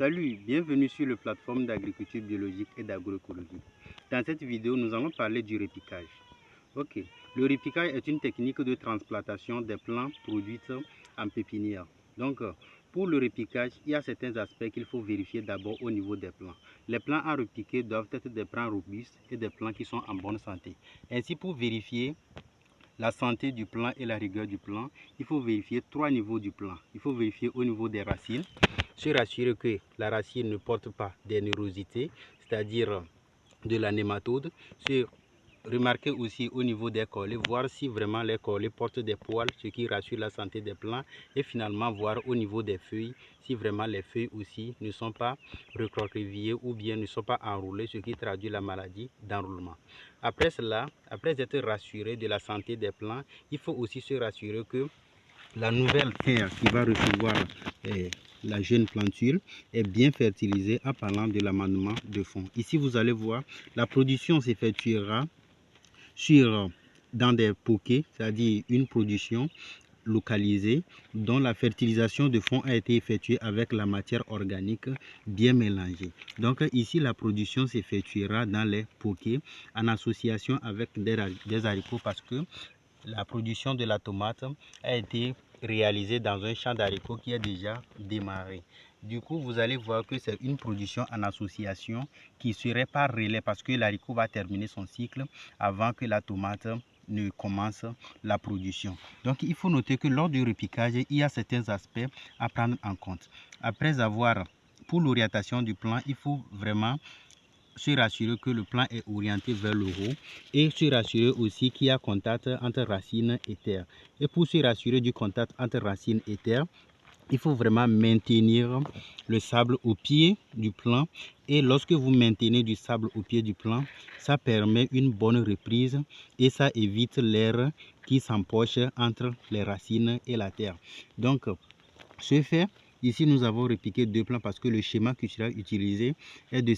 Salut, bienvenue sur la plateforme d'agriculture biologique et d'agroécologie. Dans cette vidéo, nous allons parler du repiquage. Ok, le repiquage est une technique de transplantation des plants produites en pépinière. Donc, pour le repiquage, il y a certains aspects qu'il faut vérifier d'abord au niveau des plants. Les plants à repiquer doivent être des plants robustes et des plants qui sont en bonne santé. Ainsi, pour vérifier la santé du plant et la rigueur du plant, il faut vérifier 3 niveaux du plant. Il faut vérifier au niveau des racines, se rassurer que la racine ne porte pas des nérosités, c'est-à-dire de la nématode. Remarquez aussi au niveau des collets, voir si vraiment les collets portent des poils, ce qui rassure la santé des plants. Et finalement voir au niveau des feuilles, si vraiment les feuilles aussi ne sont pas recroquevillées ou bien ne sont pas enroulées, ce qui traduit la maladie d'enroulement. Après cela, après être rassuré de la santé des plants, il faut aussi se rassurer que la nouvelle terre qui va recevoir la jeune plantule est bien fertilisée en parlant de l'amendement de fond. Ici, vous allez voir, la production s'effectuera dans des poquets, c'est-à-dire une production localisée dont la fertilisation de fond a été effectuée avec la matière organique bien mélangée. Donc ici, la production s'effectuera dans les poquets en association avec des haricots parce que la production de la tomate a été réalisée dans un champ d'haricots qui est déjà démarré. Du coup, vous allez voir que c'est une production en association qui serait par relais parce que l'haricot va terminer son cycle avant que la tomate ne commence la production. Donc, il faut noter que lors du repiquage, il y a certains aspects à prendre en compte. Après avoir, pour l'orientation du plant, il faut vraiment se rassurer que le plant est orienté vers le haut et se rassurer aussi qu'il y a contact entre racines et terre. Et pour se rassurer du contact entre racines et terre, il faut vraiment maintenir le sable au pied du plant. Et lorsque vous maintenez du sable au pied du plant, ça permet une bonne reprise et ça évite l'air qui s'empoche entre les racines et la terre. Donc, ce fait, ici nous avons repiqué 2 plants parce que le schéma que sera utilisé est de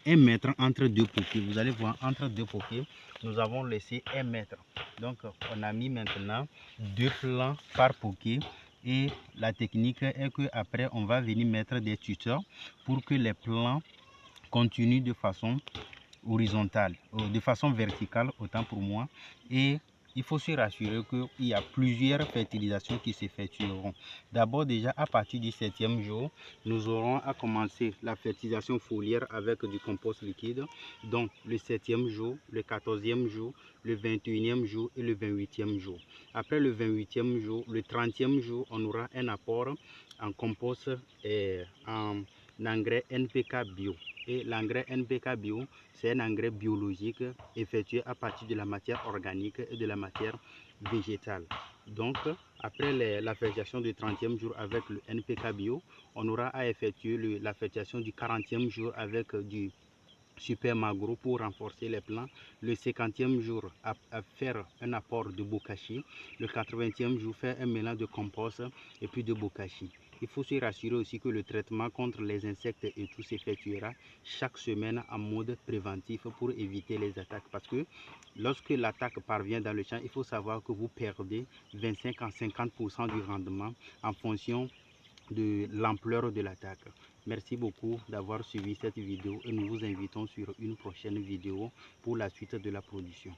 1 mètre entre 2 poquets. Vous allez voir, entre 2 poquets, nous avons laissé 1 mètre. Donc, on a mis maintenant 2 plants par poquet. Et la technique est qu'après, on va venir mettre des tuteurs pour que les plants continuent de façon horizontale, de façon verticale, autant pour moi. Et il faut se rassurer qu'il y a plusieurs fertilisations qui s'effectueront. D'abord, déjà à partir du 7e jour, nous aurons à commencer la fertilisation foliaire avec du compost liquide. Donc le 7e jour, le 14e jour, le 21e jour et le 28e jour. Après le 28e jour, le 30e jour, on aura un apport en compost et en engrais NPK bio. Et l'engrais NPK bio, c'est un engrais biologique effectué à partir de la matière organique et de la matière végétale. Donc, après la fertilisation du 30e jour avec le NPK bio, on aura à effectuer la fertilisation du 40e jour avec du Super Magro pour renforcer les plants. Le 50e jour, à faire un apport de bokashi. Le 80e jour, faire un mélange de compost et puis de bokashi. Il faut se rassurer aussi que le traitement contre les insectes et tout s'effectuera chaque semaine en mode préventif pour éviter les attaques. Parce que lorsque l'attaque parvient dans le champ, il faut savoir que vous perdez 25 à 50% du rendement en fonction de l'ampleur de l'attaque. Merci beaucoup d'avoir suivi cette vidéo et nous vous invitons sur une prochaine vidéo pour la suite de la production.